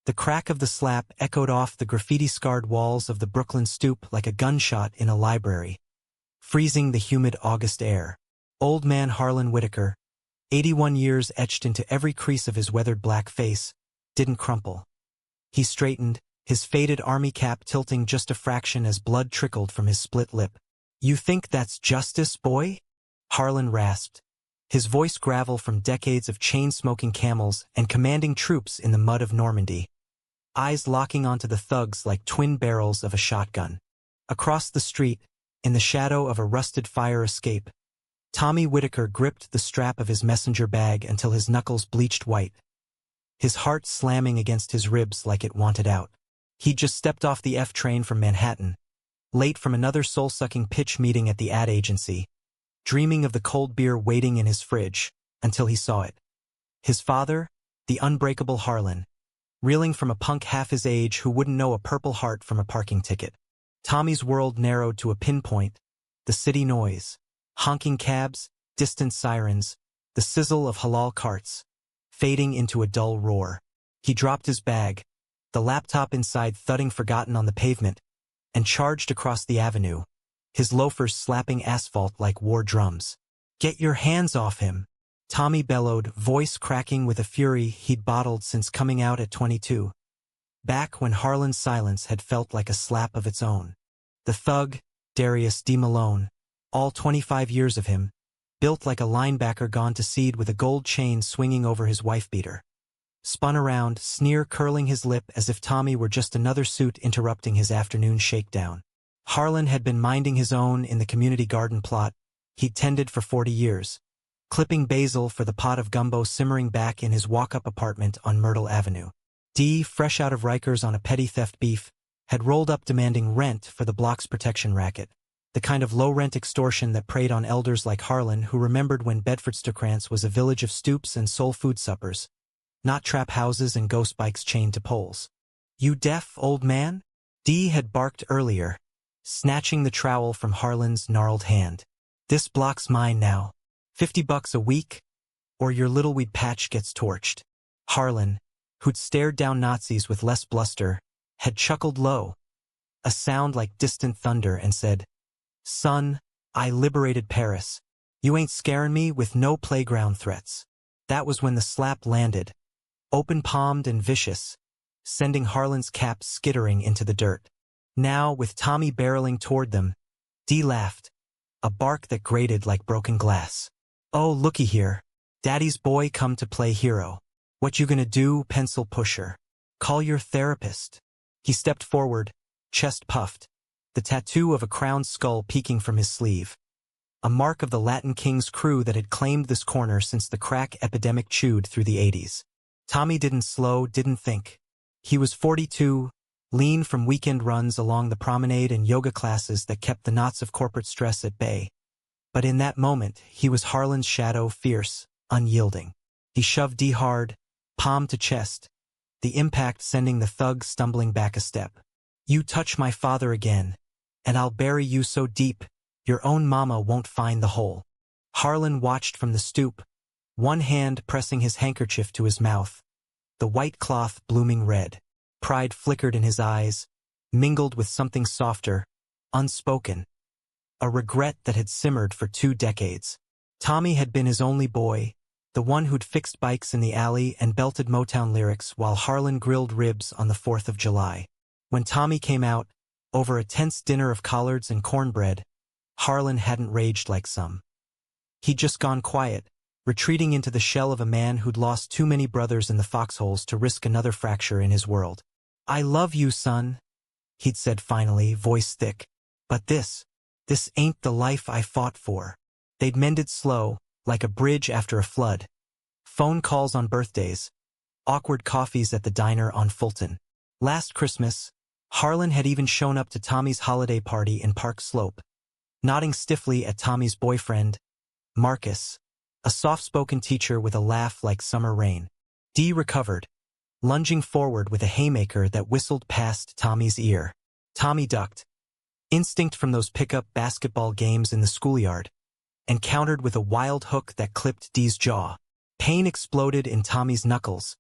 The crack of the slap echoed off the graffiti-scarred walls of the Brooklyn stoop like a gunshot in a library, freezing the humid August air. Old man Harlan Whitaker, 81 years etched into every crease of his weathered black face, didn't crumple. He straightened, his faded army cap tilting just a fraction as blood trickled from his split lip. "You think that's justice, boy?" Harlan rasped, his voice gravel from decades of chain-smoking camels and commanding troops in the mud of Normandy, eyes locking onto the thugs like twin barrels of a shotgun. Across the street, in the shadow of a rusted fire escape, Tommy Whitaker gripped the strap of his messenger bag until his knuckles bleached white, his heart slamming against his ribs like it wanted out. He'd just stepped off the F train from Manhattan, late from another soul-sucking pitch meeting at the ad agency, dreaming of the cold beer waiting in his fridge, until he saw it. His father, the unbreakable Harlan, reeling from a punk half his age who wouldn't know a Purple Heart from a parking ticket. Tommy's world narrowed to a pinpoint, the city noise, honking cabs, distant sirens, the sizzle of halal carts, fading into a dull roar. He dropped his bag, the laptop inside thudding forgotten on the pavement, and charged across the avenue, his loafers slapping asphalt like war drums. "Get your hands off him!" Tommy bellowed, voice cracking with a fury he'd bottled since coming out at 22. Back when Harlan's silence had felt like a slap of its own. The thug, Darius D. Malone, all 25 years of him, built like a linebacker gone to seed with a gold chain swinging over his wife-beater, spun around, sneer curling his lip as if Tommy were just another suit interrupting his afternoon shakedown. Harlan had been minding his own in the community garden plot he'd tended for 40 years, clipping basil for the pot of gumbo simmering back in his walk-up apartment on Myrtle Avenue. D, fresh out of Rikers on a petty theft beef, had rolled up demanding rent for the block's protection racket, the kind of low-rent extortion that preyed on elders like Harlan who remembered when Bedford-Stukrantz was a village of stoops and soul food suppers, not trap houses and ghost bikes chained to poles. "You deaf, old man?" D had barked earlier, snatching the trowel from Harlan's gnarled hand. "This block's mine now. $50 a week, or your little weed patch gets torched." Harlan, who'd stared down Nazis with less bluster, had chuckled low, a sound like distant thunder, and said, "Son, I liberated Paris. You ain't scaring me with no playground threats." That was when the slap landed, open-palmed and vicious, sending Harlan's cap skittering into the dirt. Now, with Tommy barreling toward them, D laughed, a bark that grated like broken glass. "Oh, looky here. Daddy's boy come to play hero. What you gonna do, pencil pusher? Call your therapist." He stepped forward, chest puffed, the tattoo of a crowned skull peeking from his sleeve, a mark of the Latin King's crew that had claimed this corner since the crack epidemic chewed through the 80s. Tommy didn't slow, didn't think. He was 42, lean from weekend runs along the promenade and yoga classes that kept the knots of corporate stress at bay. But in that moment, he was Harlan's shadow, fierce, unyielding. He shoved D hard, palm to chest, the impact sending the thug stumbling back a step. "You touch my father again, and I'll bury you so deep, your own mama won't find the hole." Harlan watched from the stoop, one hand pressing his handkerchief to his mouth, the white cloth blooming red. Pride flickered in his eyes, mingled with something softer, unspoken, a regret that had simmered for 2 decades. Tommy had been his only boy, the one who'd fixed bikes in the alley and belted Motown lyrics while Harlan grilled ribs on the 4th of July. When Tommy came out, over a tense dinner of collards and cornbread, Harlan hadn't raged like some. He'd just gone quiet, retreating into the shell of a man who'd lost too many brothers in the foxholes to risk another fracture in his world. "I love you, son," he'd said finally, voice thick. "But this ain't the life I fought for." They'd mended slow, like a bridge after a flood. Phone calls on birthdays, awkward coffees at the diner on Fulton. Last Christmas, Harlan had even shown up to Tommy's holiday party in Park Slope, nodding stiffly at Tommy's boyfriend, Marcus, a soft-spoken teacher with a laugh like summer rain. D recovered, lunging forward with a haymaker that whistled past Tommy's ear. Tommy ducked, instinct from those pickup basketball games in the schoolyard, and countered with a wild hook that clipped D's jaw. Pain exploded in Tommy's knuckles,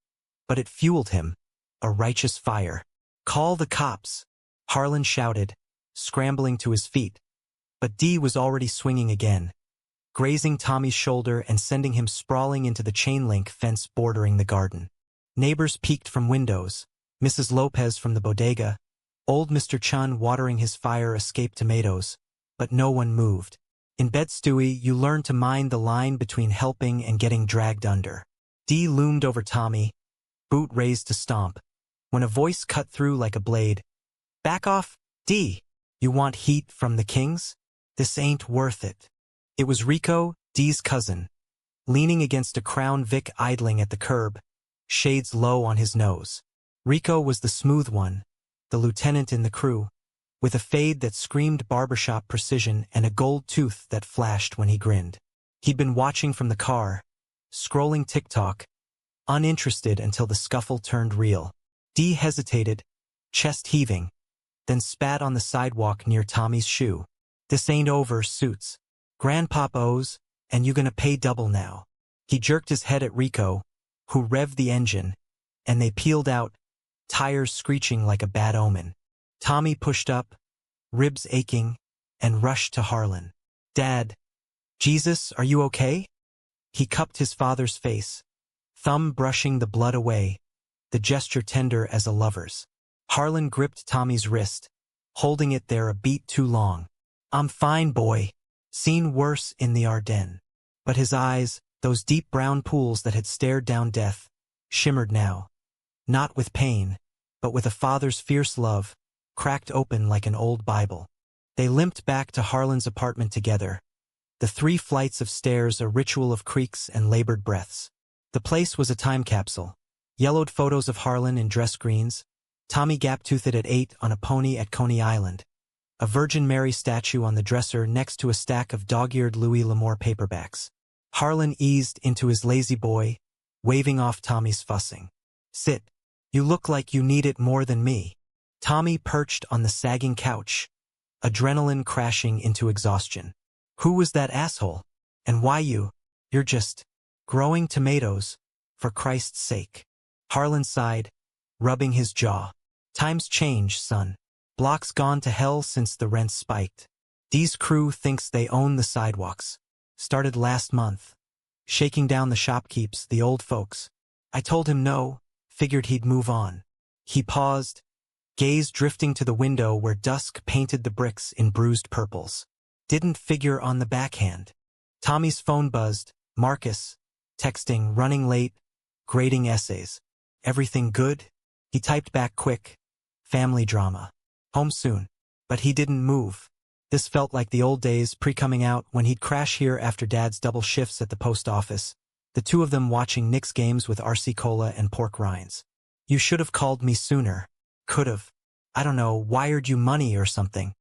but it fueled him, a righteous fire. "Call the cops!" Harlan shouted, scrambling to his feet. But Dee was already swinging again, grazing Tommy's shoulder and sending him sprawling into the chain-link fence bordering the garden. Neighbors peeked from windows, Mrs. Lopez from the bodega, old Mr. Chun watering his fire-escape tomatoes, but no one moved. In bed, Stewie, you learn to mind the line between helping and getting dragged under. Dee loomed over Tommy, boot raised to stomp, when a voice cut through like a blade. "Back off, Dee! You want heat from the Kings? This ain't worth it." It was Rico, Dee's cousin, leaning against a Crown Vic idling at the curb, shades low on his nose. Rico was the smooth one, the lieutenant in the crew, with a fade that screamed barbershop precision and a gold tooth that flashed when he grinned. He'd been watching from the car, scrolling TikTok, uninterested until the scuffle turned real. Dee hesitated, chest heaving, then spat on the sidewalk near Tommy's shoe. "This ain't over, Suits. Grandpop owes, and you gonna pay double now." He jerked his head at Rico, who revved the engine, and they peeled out, tires screeching like a bad omen. Tommy pushed up, ribs aching, and rushed to Harlan. "Dad, Jesus, are you okay?" He cupped his father's face, thumb brushing the blood away, the gesture tender as a lover's. Harlan gripped Tommy's wrist, holding it there a beat too long. "I'm fine, boy. Seen worse in the Ardennes." But his eyes, those deep brown pools that had stared down death, shimmered now. Not with pain, but with a father's fierce love, cracked open like an old Bible. They limped back to Harlan's apartment together, the 3 flights of stairs a ritual of creaks and labored breaths. The place was a time capsule. Yellowed photos of Harlan in dress greens, Tommy gap-toothed at 8 on a pony at Coney Island, a Virgin Mary statue on the dresser next to a stack of dog-eared Louis L'Amour paperbacks. Harlan eased into his lazy boy, waving off Tommy's fussing. "Sit. You look like you need it more than me." Tommy perched on the sagging couch, adrenaline crashing into exhaustion. "Who was that asshole? And why you're just growing tomatoes, for Christ's sake." Harlan sighed, rubbing his jaw. "Times change, son. Block's gone to hell since the rent spiked. Dee's crew thinks they own the sidewalks. Started last month. Shaking down the shopkeeps, the old folks. I told him no, figured he'd move on." He paused, gaze drifting to the window where dusk painted the bricks in bruised purples. "Didn't figure on the backhand." Tommy's phone buzzed. Marcus, texting, running late, grading essays. "Everything good?" He typed back quick. "Family drama. Home soon." But he didn't move. This felt like the old days pre-coming out when he'd crash here after Dad's double shifts at the post office, the 2 of them watching Knicks games with RC Cola and pork rinds. "You should have called me sooner." "Could've. I don't know, wired you money or something."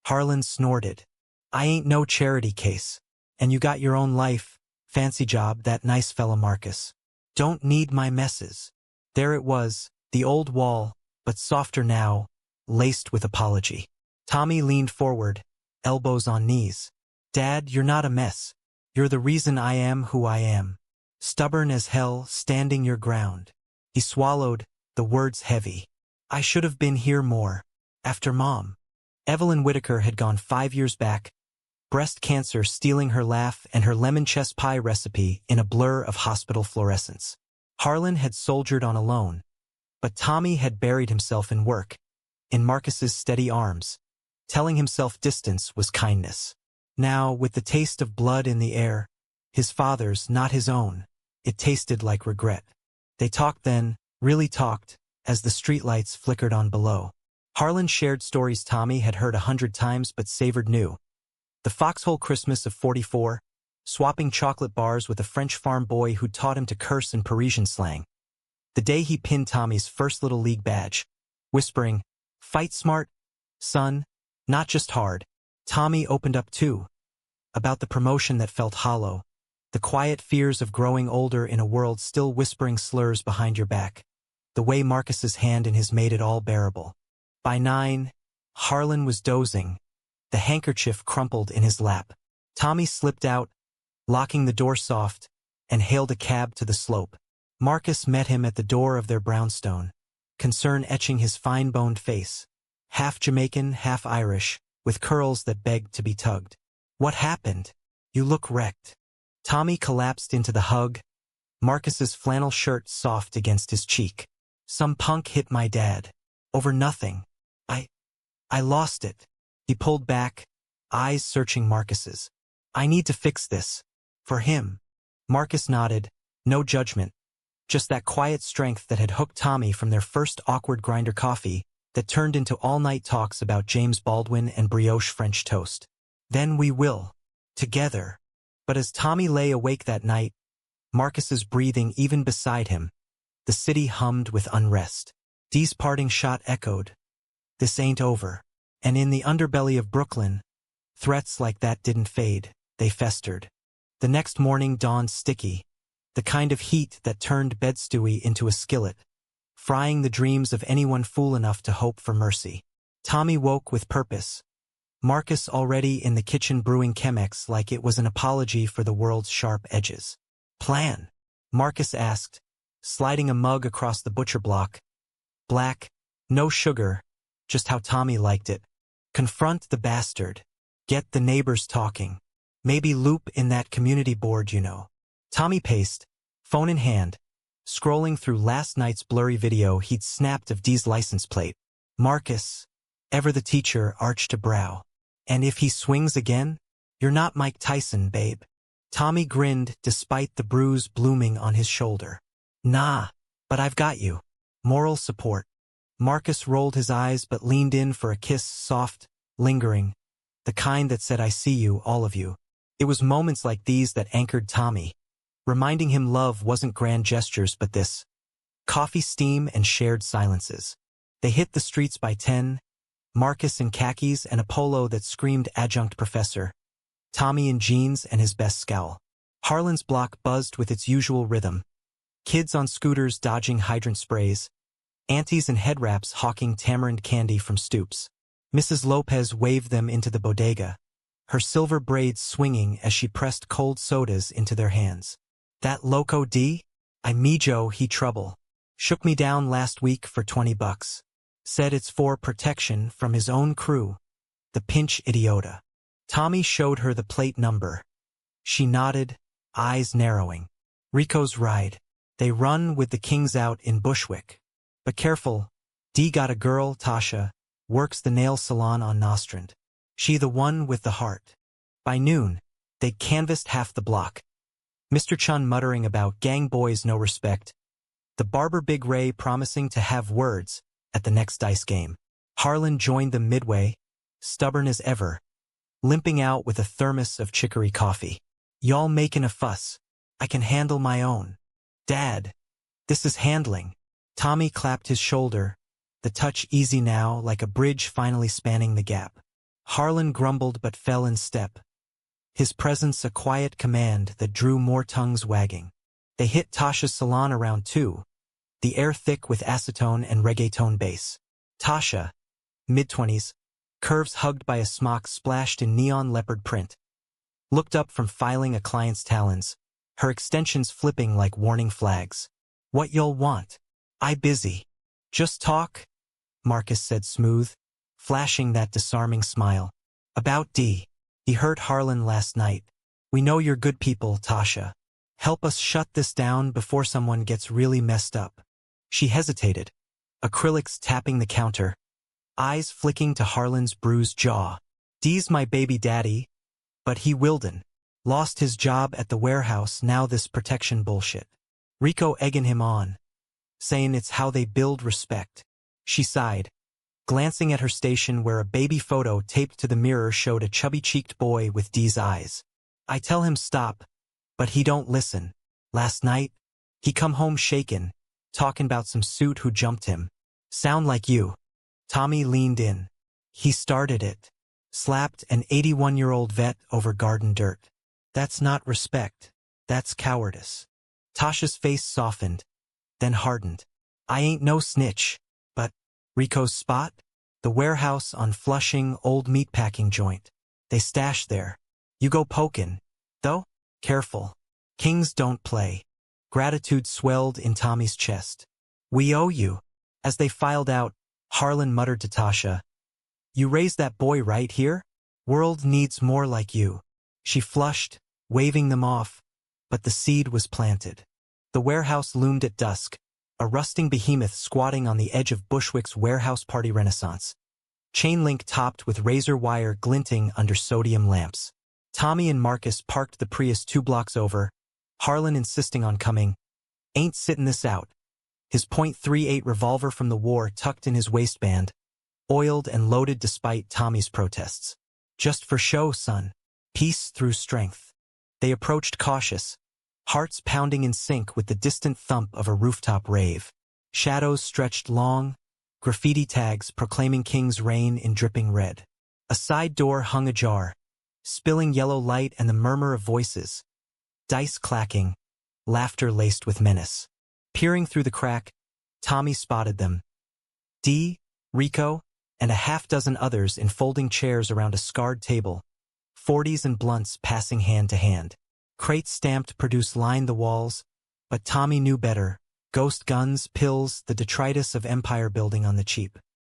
Harlan snorted. "I ain't no charity case. And you got your own life, fancy job, that nice fella Marcus. Don't need my messes." There it was, the old wall, but softer now, laced with apology. Tommy leaned forward, elbows on knees. "Dad, you're not a mess. You're the reason I am who I am. Stubborn as hell, standing your ground." He swallowed, the words heavy. "I should have been here more. After Mom." Evelyn Whitaker had gone 5 years back, breast cancer stealing her laugh and her lemon chess pie recipe in a blur of hospital fluorescence. Harlan had soldiered on alone, but Tommy had buried himself in work, in Marcus's steady arms, telling himself distance was kindness. Now, with the taste of blood in the air, his father's, not his own, it tasted like regret. They talked then, really talked, as the streetlights flickered on below. Harlan shared stories Tommy had heard 100 times but savored new. The foxhole Christmas of '44, swapping chocolate bars with a French farm boy who taught him to curse in Parisian slang. The day he pinned Tommy's first Little League badge, whispering, "Fight smart, son, not just hard." Tommy opened up too, about the promotion that felt hollow, the quiet fears of growing older in a world still whispering slurs behind your back, the way Marcus's hand in his made it all bearable. By 9, Harlan was dozing, the handkerchief crumpled in his lap. Tommy slipped out, locking the door soft, and hailed a cab to the slope. Marcus met him at the door of their brownstone, concern etching his fine-boned face. Half Jamaican, half Irish, with curls that begged to be tugged. What happened? You look wrecked. Tommy collapsed into the hug, Marcus's flannel shirt soft against his cheek. Some punk hit my dad. Over nothing. I lost it. He pulled back, eyes searching Marcus's. I need to fix this. For him. Marcus nodded, no judgment. Just that quiet strength that had hooked Tommy from their first awkward grinder coffee that turned into all-night talks about James Baldwin and brioche French toast. Then we will. Together. But as Tommy lay awake that night, Marcus's breathing even beside him, the city hummed with unrest. Dee's parting shot echoed. This ain't over. And in the underbelly of Brooklyn, threats like that didn't fade, they festered. The next morning dawned sticky, the kind of heat that turned bed stewy into a skillet, frying the dreams of anyone fool enough to hope for mercy. Tommy woke with purpose. Marcus already in the kitchen brewing Chemex like it was an apology for the world's sharp edges. Plan? Marcus asked, sliding a mug across the butcher block. Black, no sugar, just how Tommy liked it. Confront the bastard. Get the neighbors talking. Maybe loop in that community board you know. Tommy paced, phone in hand, scrolling through last night's blurry video he'd snapped of Dee's license plate. Marcus, ever the teacher, arched a brow. And if he swings again? You're not Mike Tyson, babe. Tommy grinned despite the bruise blooming on his shoulder. Nah, but I've got you. Moral support. Marcus rolled his eyes but leaned in for a kiss, soft, lingering, the kind that said I see you, all of you. It was moments like these that anchored Tommy, reminding him love wasn't grand gestures but this. Coffee steam and shared silences. They hit the streets by 10, Marcus in khakis and a polo that screamed adjunct professor, Tommy in jeans and his best scowl. Harlan's block buzzed with its usual rhythm. Kids on scooters dodging hydrant sprays, aunties in head wraps hawking tamarind candy from stoops. Mrs. Lopez waved them into the bodega, her silver braids swinging as she pressed cold sodas into their hands. That loco D? I mejo he trouble. Shook me down last week for $20. Said it's for protection from his own crew. The pinch idiota. Tommy showed her the plate number. She nodded, eyes narrowing. Rico's ride. They run with the Kings out in Bushwick. But careful, Dee got a girl, Tasha, works the nail salon on Nostrand. She the one with the heart. By noon, they canvassed half the block. Mr. Chun muttering about gang boys no respect. The barber Big Ray promising to have words at the next dice game. Harlan joined them midway, stubborn as ever, limping out with a thermos of chicory coffee. Y'all making a fuss. I can handle my own. Dad, this is handling. Tommy clapped his shoulder, the touch easy now like a bridge finally spanning the gap. Harlan grumbled but fell in step. His presence a quiet command that drew more tongues wagging. They hit Tasha's salon around 2, the air thick with acetone and reggaeton bass. Tasha, mid-20s, curves hugged by a smock splashed in neon leopard print, looked up from filing a client's talons, her extensions flipping like warning flags. What y'all want? I busy. Just talk, Marcus said smooth, flashing that disarming smile. About D. He hurt Harlan last night. We know you're good people, Tasha. Help us shut this down before someone gets really messed up. She hesitated, acrylics tapping the counter, eyes flicking to Harlan's bruised jaw. D's my baby daddy, but he Wilden. Lost his job at the warehouse, now this protection bullshit. Rico egging him on, saying it's how they build respect. She sighed, glancing at her station where a baby photo taped to the mirror showed a chubby-cheeked boy with D's eyes. I tell him stop, but he don't listen. Last night, he come home shaken, talking about some suit who jumped him. Sound like you. Tommy leaned in. He started it. Slapped an 81-year-old vet over garden dirt. That's not respect. That's cowardice. Tasha's face softened, then hardened. I ain't no snitch, but Rico's spot? The warehouse on Flushing, old meatpacking joint. They stash there. You go pokin'. Though, careful. Kings don't play. Gratitude swelled in Tommy's chest. We owe you. As they filed out, Harlan muttered to Tasha, "You raised that boy right here? World needs more like you." She flushed, waving them off, but the seed was planted. The warehouse loomed at dusk, a rusting behemoth squatting on the edge of Bushwick's warehouse party renaissance. Chain link topped with razor wire glinting under sodium lamps. Tommy and Marcus parked the Prius 2 blocks over, Harlan insisting on coming. "Ain't sitting this out." His .38 revolver from the war tucked in his waistband, oiled and loaded despite Tommy's protests. "Just for show, son. Peace through strength." They approached cautious, hearts pounding in sync with the distant thump of a rooftop rave. Shadows stretched long, graffiti tags proclaiming King's reign in dripping red. A side door hung ajar, spilling yellow light and the murmur of voices. Dice clacking, laughter laced with menace. Peering through the crack, Tommy spotted them. Dee, Rico, and a half-dozen others in folding chairs around a scarred table, 40s and blunts passing hand to hand. Crates stamped produce lined the walls, but Tommy knew better. Ghost guns, pills, the detritus of empire building on the cheap.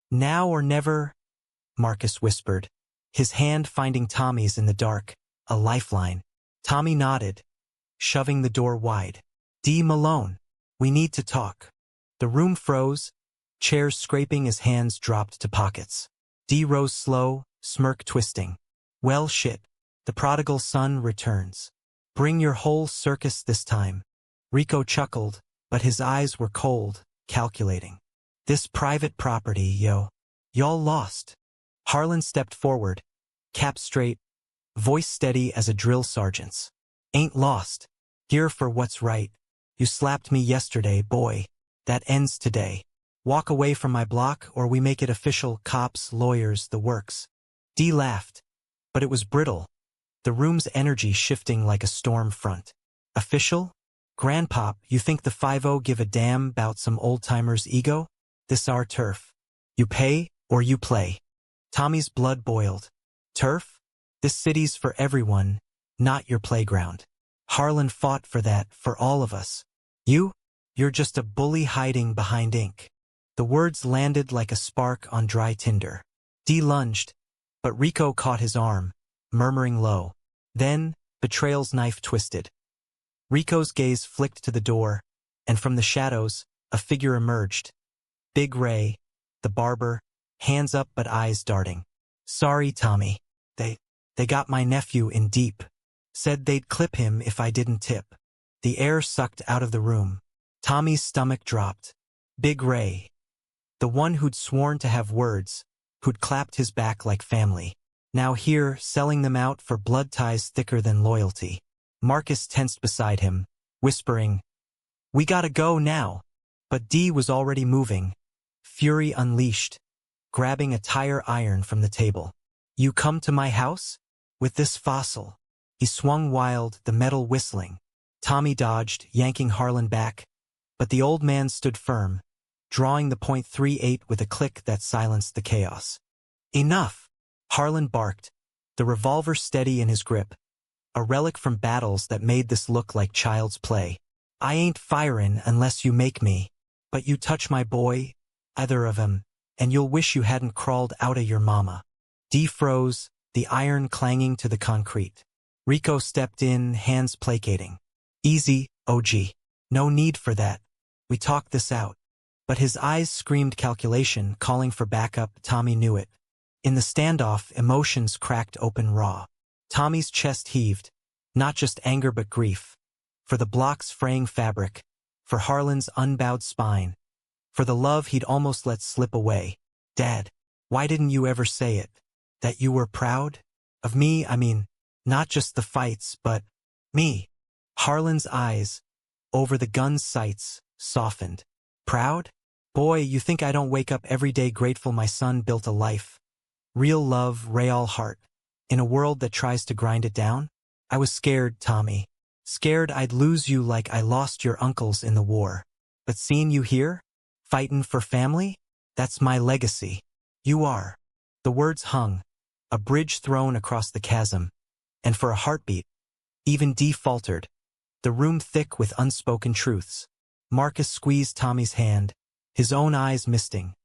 "Now or never," Marcus whispered, his hand finding Tommy's in the dark, a lifeline. Tommy nodded, shoving the door wide. "D. Malone, we need to talk." The room froze, chairs scraping as hands dropped to pockets. D rose slow, smirk twisting. "Well shit, the prodigal son returns. Bring your whole circus this time." Rico chuckled, but his eyes were cold, calculating. "This private property, yo. Y'all lost." Harlan stepped forward, cap straight, voice steady as a drill sergeant's. "Ain't lost. Here for what's right. You slapped me yesterday, boy. That ends today. Walk away from my block or we make it official, cops, lawyers, the works." D laughed, but it was brittle, the room's energy shifting like a storm front. "Official? Grandpop, you think the 5-0 give a damn about some old-timer's ego? This our turf. You pay or you play." Tommy's blood boiled. "Turf? This city's for everyone, not your playground." Harlan fought for that, for all of us. You're just a bully hiding behind ink." The words landed like a spark on dry tinder. D lunged, but Rico caught his arm, murmuring low. Then, betrayal's knife twisted. Rico's gaze flicked to the door, and from the shadows, a figure emerged. Big Ray, the barber, hands up but eyes darting. "Sorry, Tommy. They got my nephew in deep. Said they'd clip him if I didn't tip." The air sucked out of the room. Tommy's stomach dropped. Big Ray, the one who'd sworn to have words, who'd clapped his back like family, now here selling them out for blood ties thicker than loyalty. Marcus tensed beside him, whispering, "We gotta go now." But D was already moving, fury unleashed, grabbing a tire iron from the table. "You come to my house? With this fossil?" He swung wild, the metal whistling. Tommy dodged, yanking Harlan back, but the old man stood firm, drawing the .38 with a click that silenced the chaos. "Enough!" Harlan barked, the revolver steady in his grip, a relic from battles that made this look like child's play. "I ain't firin' unless you make me, but you touch my boy, either of 'em, and you'll wish you hadn't crawled outta your mama." D froze, the iron clanging to the concrete. Rico stepped in, hands placating. "Easy, OG. No need for that. We talked this out." But his eyes screamed calculation, calling for backup. Tommy knew it. In the standoff, emotions cracked open raw. Tommy's chest heaved, not just anger but grief. For the block's fraying fabric, for Harlan's unbowed spine, for the love he'd almost let slip away. "Dad, why didn't you ever say it? That you were proud? Of me, I mean, not just the fights, but me." Harlan's eyes, over the gun's sights, softened. "Proud? Boy, you think I don't wake up every day grateful my son built a life. Real love, real heart. In a world that tries to grind it down? I was scared, Tommy. Scared I'd lose you like I lost your uncles in the war. But seeing you here, fightin' for family, that's my legacy. You are." The words hung, a bridge thrown across the chasm, and for a heartbeat, even D faltered, the room thick with unspoken truths. Marcus squeezed Tommy's hand, his own eyes misting.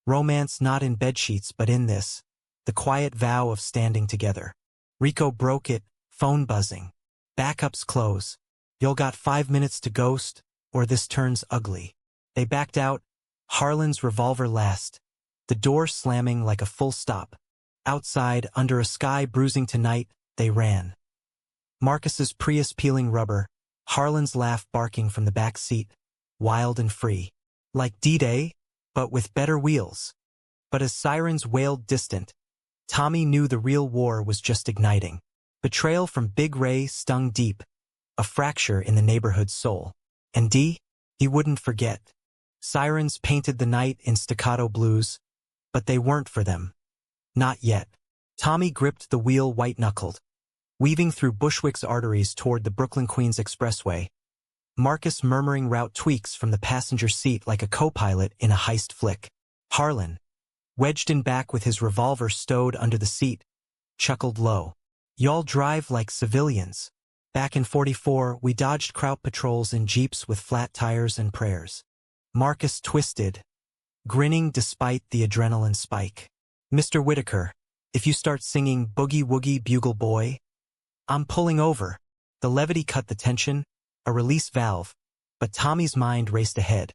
Romance not in bedsheets but in this, the quiet vow of standing together. Rico broke it, phone buzzing. Backups close. You'll got 5 minutes to ghost, or this turns ugly. They backed out, Harlan's revolver last, the door slamming like a full stop. Outside, under a sky bruising tonight, they ran. Marcus's Prius peeling rubber, Harlan's laugh barking from the back seat, wild and free. Like D-Day, but with better wheels. But as sirens wailed distant, Tommy knew the real war was just igniting. Betrayal from Big Ray stung deep, a fracture in the neighborhood's soul. And he wouldn't forget. Sirens painted the night in staccato blues, but they weren't for them. Not yet. Tommy gripped the wheel white-knuckled, weaving through Bushwick's arteries toward the Brooklyn-Queens Expressway, Marcus murmuring route tweaks from the passenger seat like a co-pilot in a heist flick. Harlan, wedged in back with his revolver stowed under the seat, chuckled low. Y'all drive like civilians. Back in 44, we dodged Kraut patrols in jeeps with flat tires and prayers. Marcus twisted, grinning despite the adrenaline spike. Mr. Whitaker, if you start singing Boogie Woogie Bugle Boy, I'm pulling over. The levity cut the tension, a release valve, but Tommy's mind raced ahead.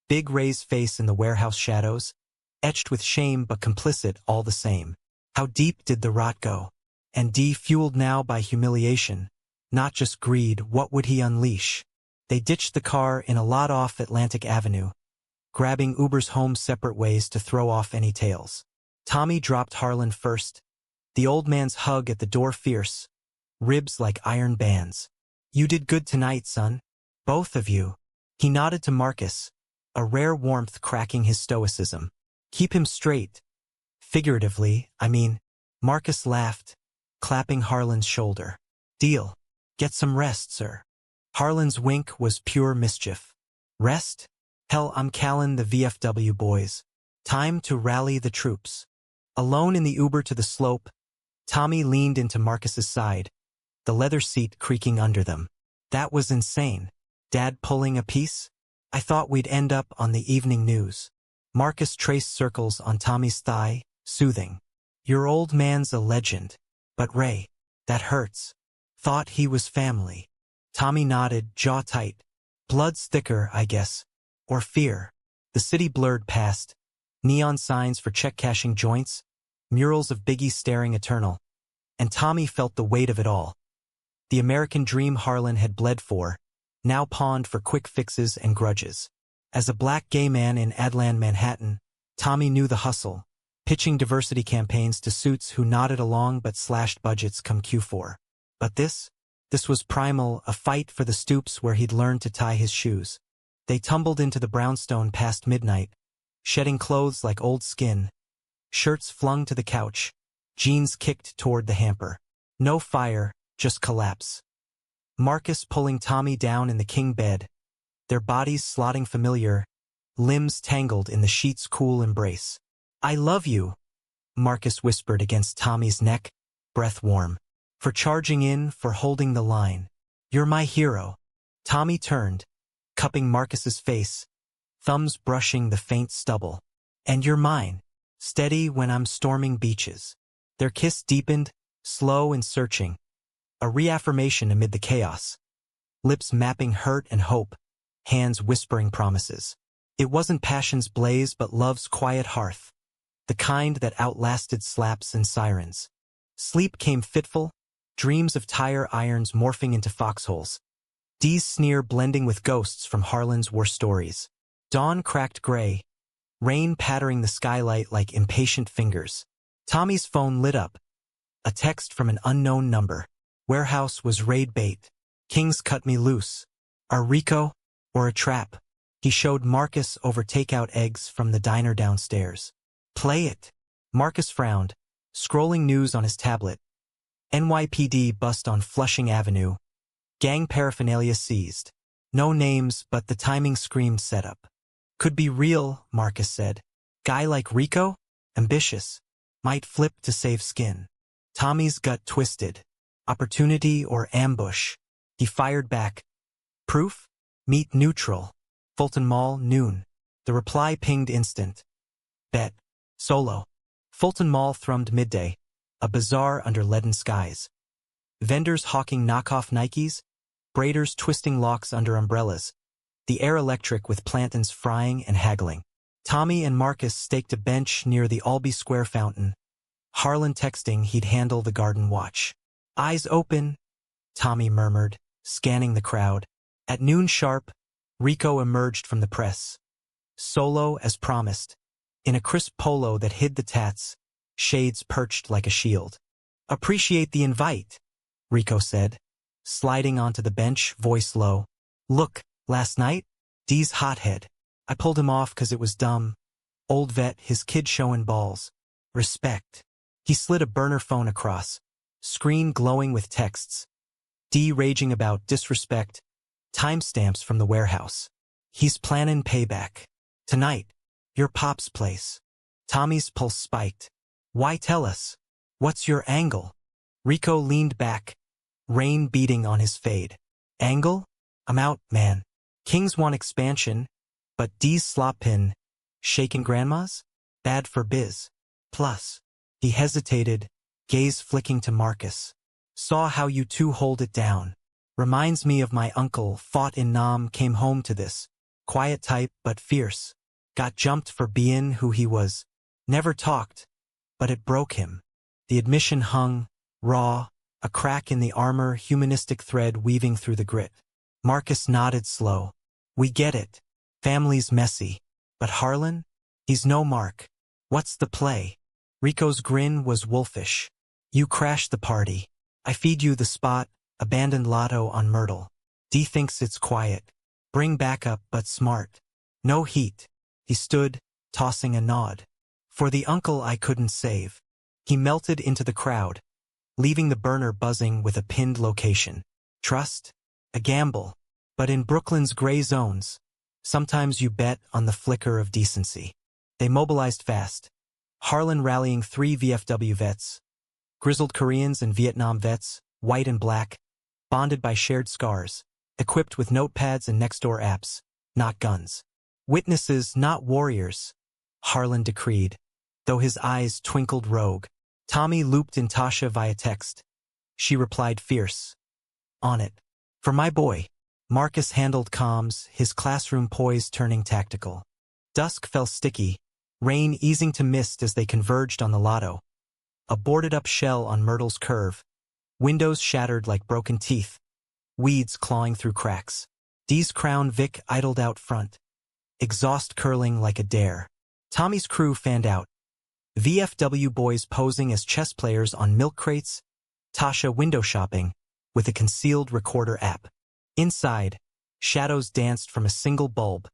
Big Ray's face in the warehouse shadows, etched with shame but complicit all the same. How deep did the rot go? And fueled now by humiliation, not just greed, what would he unleash? They ditched the car in a lot off Atlantic Avenue, grabbing Ubers home separate ways to throw off any tails. Tommy dropped Harlan first, the old man's hug at the door fierce, ribs like iron bands. You did good tonight, son. Both of you. He nodded to Marcus, a rare warmth cracking his stoicism. Keep him straight. Figuratively, I mean. Marcus laughed, clapping Harlan's shoulder. Deal. Get some rest, sir. Harlan's wink was pure mischief. Rest? Hell, I'm calling the VFW boys. Time to rally the troops. Alone in the Uber to the slope, Tommy leaned into Marcus's side, the leather seat creaking under them. That was insane. Dad pulling a piece? I thought we'd end up on the evening news. Marcus traced circles on Tommy's thigh, soothing. Your old man's a legend. But Ray, that hurts. Thought he was family. Tommy nodded, jaw tight. Blood's thicker, I guess. Or fear. The city blurred past. Neon signs for check-cashing joints, murals of Biggie staring eternal. And Tommy felt the weight of it all. The American dream Harlan had bled for, now pawned for quick fixes and grudges. As a black gay man in Adland, Manhattan, Tommy knew the hustle, pitching diversity campaigns to suits who nodded along but slashed budgets come Q4. But this was primal, a fight for the stoops where he'd learned to tie his shoes. They tumbled into the brownstone past midnight, shedding clothes like old skin, shirts flung to the couch, jeans kicked toward the hamper. No fire, just collapse. Marcus pulling Tommy down in the king bed, their bodies slotting familiar, limbs tangled in the sheet's cool embrace. I love you, Marcus whispered against Tommy's neck, breath warm. For charging in, for holding the line. You're my hero. Tommy turned, cupping Marcus's face, thumbs brushing the faint stubble. And you're mine, steady when I'm storming beaches. Their kiss deepened, slow and searching, a reaffirmation amid the chaos. Lips mapping hurt and hope, hands whispering promises. It wasn't passion's blaze but love's quiet hearth, the kind that outlasted slaps and sirens. Sleep came fitful, dreams of tire irons morphing into foxholes. Dee's sneer blending with ghosts from Harlan's war stories. Dawn cracked gray, rain pattering the skylight like impatient fingers. Tommy's phone lit up. A text from an unknown number. Warehouse was raid bait. Kings cut me loose. Are Rico or a trap? He showed Marcus over takeout eggs from the diner downstairs. Play it. Marcus frowned, scrolling news on his tablet. NYPD bust on Flushing Avenue. Gang paraphernalia seized. No names, but the timing screamed setup. Could be real, Marcus said. Guy like Rico? Ambitious. Might flip to save skin. Tommy's gut twisted. Opportunity or ambush? He fired back. Proof? Meet neutral. Fulton Mall, noon. The reply pinged instant. Bet. Solo. Fulton Mall thrummed midday. A bazaar under leaden skies. Vendors hawking knockoff Nikes. Braiders twisting locks under umbrellas. The air electric with plantains frying and haggling. Tommy and Marcus staked a bench near the Albee Square fountain. Harlan texting he'd handle the garden watch. Eyes open, Tommy murmured, scanning the crowd. At noon sharp, Rico emerged from the press. Solo as promised. In a crisp polo that hid the tats, shades perched like a shield. Appreciate the invite, Rico said, sliding onto the bench, voice low. Look, last night? D's hothead. I pulled him off 'cause it was dumb. Old vet, his kid showing balls. Respect. He slid a burner phone across, screen glowing with texts. D raging about disrespect, timestamps from the warehouse. He's planning payback. Tonight, your pop's place. Tommy's pulse spiked. Why tell us? What's your angle? Rico leaned back, rain beating on his fade. Angle? I'm out, man. Kings want expansion, but D's slop pin, shaking grandmas? Bad for biz. Plus, he hesitated, gaze flicking to Marcus. Saw how you two hold it down. Reminds me of my uncle, fought in Nam, came home to this. Quiet type, but fierce. Got jumped for being who he was. Never talked, but it broke him. The admission hung, raw, a crack in the armor, humanistic thread weaving through the grit. Marcus nodded slow. We get it. Family's messy. But Harlan? He's no Mark. What's the play? Rico's grin was wolfish. You crash the party. I feed you the spot, abandoned lotto on Myrtle. D thinks it's quiet. Bring backup, but smart. No heat. He stood, tossing a nod. For the uncle I couldn't save. He melted into the crowd, leaving the burner buzzing with a pinned location. Trust? A gamble. But in Brooklyn's gray zones, sometimes you bet on the flicker of decency. They mobilized fast. Harlan rallying 3 VFW vets. Grizzled Koreans and Vietnam vets, white and black, bonded by shared scars, equipped with notepads and Nextdoor apps, not guns. Witnesses, not warriors, Harlan decreed, though his eyes twinkled rogue. Tommy looped in Tasha via text. She replied fierce. On it. For my boy. Marcus handled comms, his classroom poise turning tactical. Dusk fell sticky, rain easing to mist as they converged on the lotto. A boarded-up shell on Myrtle's curve. Windows shattered like broken teeth. Weeds clawing through cracks. D's Crown Vic idled out front. Exhaust curling like a dare. Tommy's crew fanned out. VFW boys posing as chess players on milk crates. Tasha window shopping, with a concealed recorder app. Inside, shadows danced from a single bulb.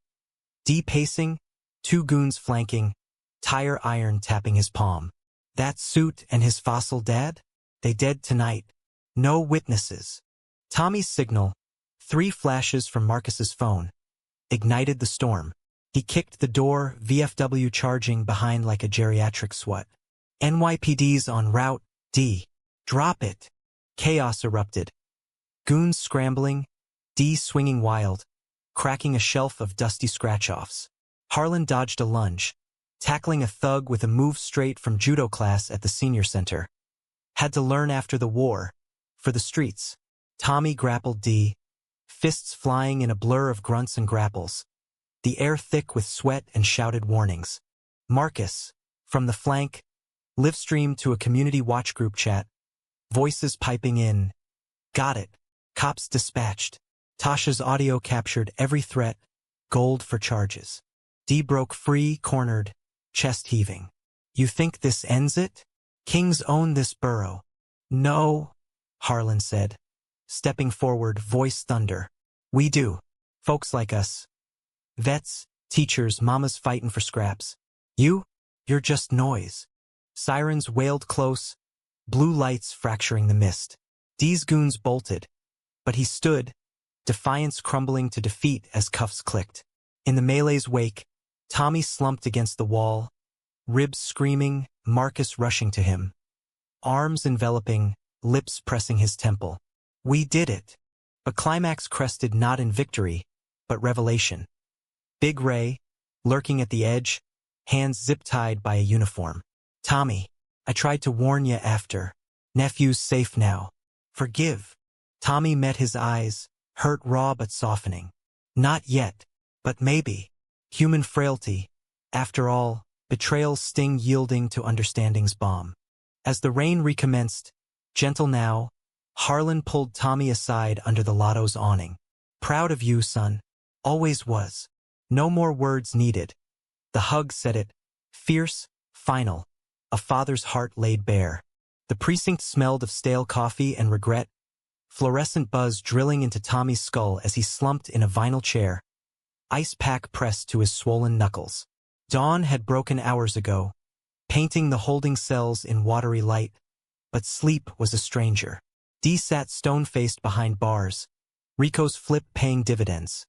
D pacing, 2 goons flanking, tire iron tapping his palm. That suit and his fossil dad? They dead tonight. No witnesses. Tommy's signal, 3 flashes from Marcus's phone, ignited the storm. He kicked the door, VFW charging behind like a geriatric SWAT. NYPD's on route, D. Drop it. Chaos erupted. Goons scrambling, D swinging wild, cracking a shelf of dusty scratch-offs. Harlan dodged a lunge, tackling a thug with a move straight from judo class at the senior center. Had to learn after the war, for the streets. Tommy grappled D, fists flying in a blur of grunts and grapples. The air thick with sweat and shouted warnings. Marcus, from the flank, live-streamed to a community watch group chat, voices piping in. Got it. Cops dispatched. Tasha's audio captured every threat, gold for charges. D broke free, cornered, chest heaving. You think this ends it? Kings own this borough. No, Harlan said, stepping forward, voice thunder. We do. Folks like us. Vets, teachers, mamas fighting for scraps. You're just noise. Sirens wailed close, blue lights fracturing the mist. D's goons bolted, but he stood, defiance crumbling to defeat as cuffs clicked. In the melee's wake, Tommy slumped against the wall, ribs screaming, Marcus rushing to him. Arms enveloping, lips pressing his temple. We did it. A climax crested not in victory, but revelation. Big Ray, lurking at the edge, hands zip-tied by a uniform. Tommy, I tried to warn you after. Nephew's safe now. Forgive. Tommy met his eyes, hurt raw but softening. Not yet, but maybe. Human frailty. After all, betrayal's sting yielding to understanding's balm. As the rain recommenced, gentle now, Harlan pulled Tommy aside under the lotto's awning. Proud of you, son. Always was. No more words needed. The hug said it. Fierce, final. A father's heart laid bare. The precinct smelled of stale coffee and regret, fluorescent buzz drilling into Tommy's skull as he slumped in a vinyl chair, ice pack pressed to his swollen knuckles. Dawn had broken hours ago, painting the holding cells in watery light, but sleep was a stranger. Dee sat stone-faced behind bars, Rico's flip paying dividends.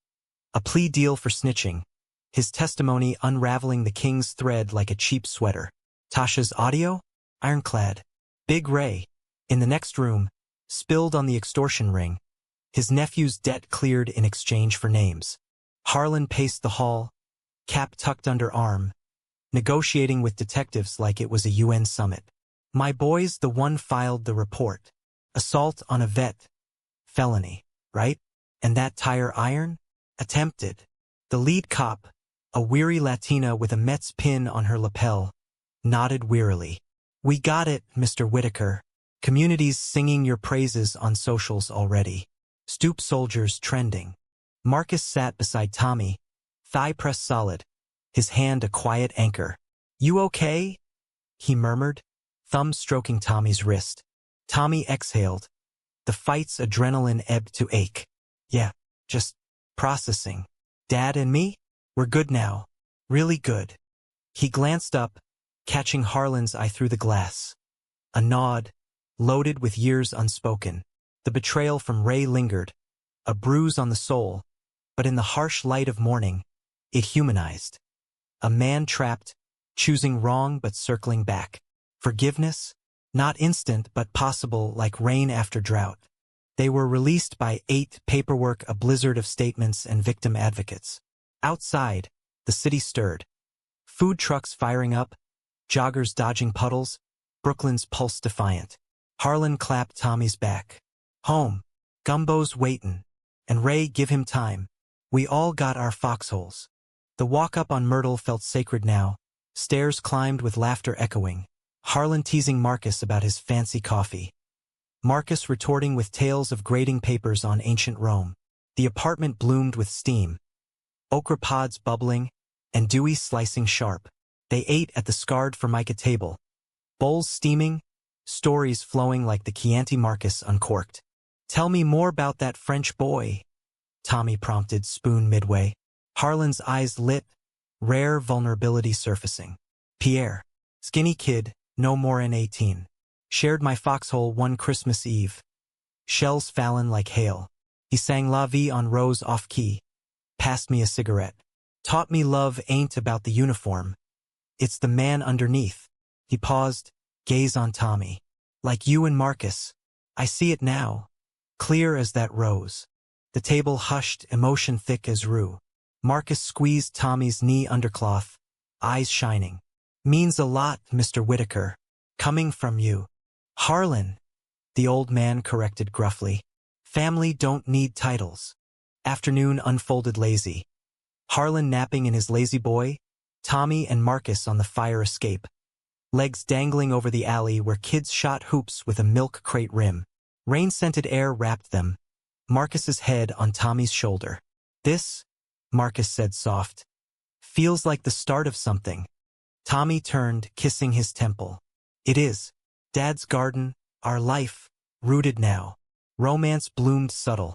A plea deal for snitching, his testimony unraveling the king's thread like a cheap sweater. Tasha's audio? Ironclad. Big Ray, in the next room, spilled on the extortion ring, his nephew's debt cleared in exchange for names. Harlan paced the hall, cap tucked under arm, negotiating with detectives like it was a UN summit. My boy's the one filed the report. Assault on a vet. Felony, right? And that tire iron? Attempted. The lead cop, a weary Latina with a Mets pin on her lapel, nodded wearily. We got it, Mr. Whitaker. Communities singing your praises on socials already. Stoop soldiers trending. Marcus sat beside Tommy, thigh pressed solid, his hand a quiet anchor. You okay? He murmured, thumb stroking Tommy's wrist. Tommy exhaled. The fight's adrenaline ebbed to ache. Yeah, just processing. Dad and me? We're good now. Really good. He glanced up, catching Harlan's eye through the glass. A nod, loaded with years unspoken. The betrayal from Ray lingered, a bruise on the soul, but in the harsh light of morning, it humanized. A man trapped, choosing wrong but circling back. Forgiveness? Not instant but possible like rain after drought. They were released by 8 paperwork, a blizzard of statements and victim advocates. Outside, the city stirred. Food trucks firing up, joggers dodging puddles, Brooklyn's pulse defiant. Harlan clapped Tommy's back. Home. Gumbo's waitin'. And Ray, give him time. We all got our foxholes. The walk up on Myrtle felt sacred now. Stairs climbed with laughter echoing. Harlan teasing Marcus about his fancy coffee. Marcus retorting with tales of grading papers on ancient Rome. The apartment bloomed with steam. Okra pods bubbling, and Dewey slicing sharp. They ate at the scarred Formica table. Bowls steaming, stories flowing like the Chianti Marcus uncorked. Tell me more about that French boy, Tommy prompted, spoon midway. Harlan's eyes lit, rare vulnerability surfacing. Pierre, skinny kid, no more than 18. Shared my foxhole one Christmas Eve. Shells falling like hail. He sang La Vie en Rose off-key. Passed me a cigarette. Taught me love ain't about the uniform. It's the man underneath. He paused, gaze on Tommy. Like you and Marcus. I see it now. Clear as that rose. The table hushed, emotion thick as rue. Marcus squeezed Tommy's knee undercloth, eyes shining. Means a lot, Mr. Whitaker. Coming from you. Harlan, the old man corrected gruffly. Family don't need titles. Afternoon unfolded lazy. Harlan napping in his lazy boy, Tommy and Marcus on the fire escape. Legs dangling over the alley where kids shot hoops with a milk crate rim. Rain-scented air wrapped them. Marcus's head on Tommy's shoulder. This, Marcus said soft, feels like the start of something. Tommy turned, kissing his temple. It is. Dad's garden, our life, rooted now. Romance bloomed subtle.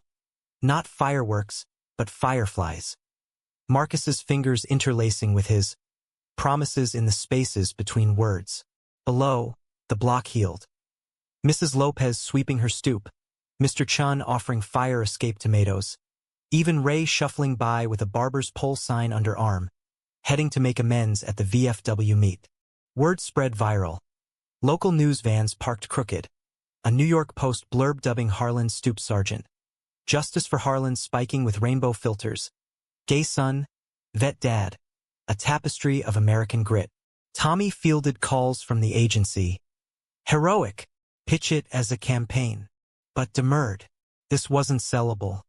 Not fireworks, but fireflies. Marcus's fingers interlacing with his, promises in the spaces between words. Below, the block healed. Mrs. Lopez sweeping her stoop, Mr. Chun offering fire escape tomatoes. Even Ray shuffling by with a barber's pole sign under arm, heading to make amends at the VFW meet. Word spread viral. Local news vans parked crooked. A New York Post blurb dubbing Harlan stoop sergeant. Justice for Harlan spiking with rainbow filters. Gay son, vet dad. a tapestry of American grit. Tommy fielded calls from the agency. Heroic, pitch it as a campaign. But demurred. This wasn't sellable.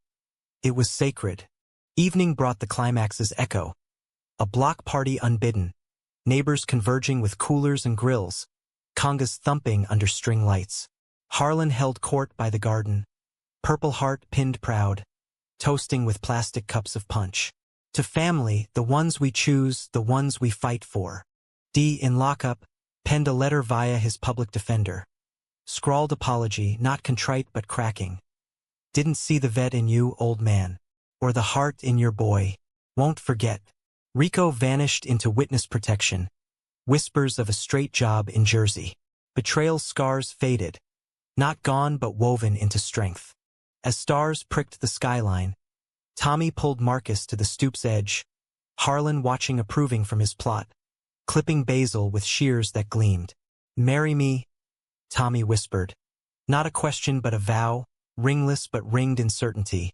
It was sacred. Evening brought the climax's echo. A block party unbidden. Neighbors converging with coolers and grills. Congas thumping under string lights. Harlan held court by the garden. Purple Heart pinned proud. Toasting with plastic cups of punch. To family, the ones we choose, the ones we fight for. D, in lockup, penned a letter via his public defender. Scrawled apology, not contrite but cracking. Didn't see the vet in you, old man. Or the heart in your boy. Won't forget. Rico vanished into witness protection. Whispers of a straight job in Jersey. Betrayal scars faded. Not gone but woven into strength. As stars pricked the skyline, Tommy pulled Marcus to the stoop's edge. Harlan watching approving from his plot. Clipping basil with shears that gleamed. Marry me, Tommy whispered. Not a question but a vow, ringless but ringed in certainty.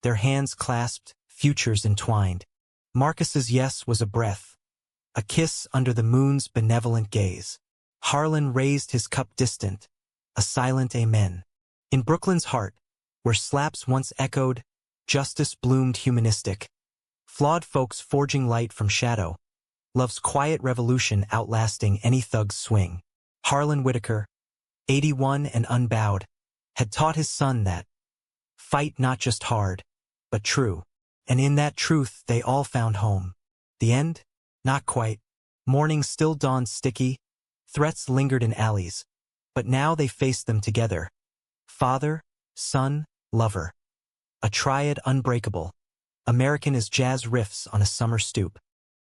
Their hands clasped, futures entwined. Marcus's yes was a breath. A kiss under the moon's benevolent gaze. Harlan raised his cup distant. A silent amen. In Brooklyn's heart, where slaps once echoed, justice bloomed humanistic. Flawed folks forging light from shadow. Love's quiet revolution outlasting any thug's swing. Harlan Whitaker, 81 and unbowed, had taught his son that fight not just hard, but true. And in that truth they all found home. The end? Not quite. Morning still dawned sticky. Threats lingered in alleys. But now they faced them together. Father, son, lover. A triad unbreakable. American as jazz riffs on a summer stoop.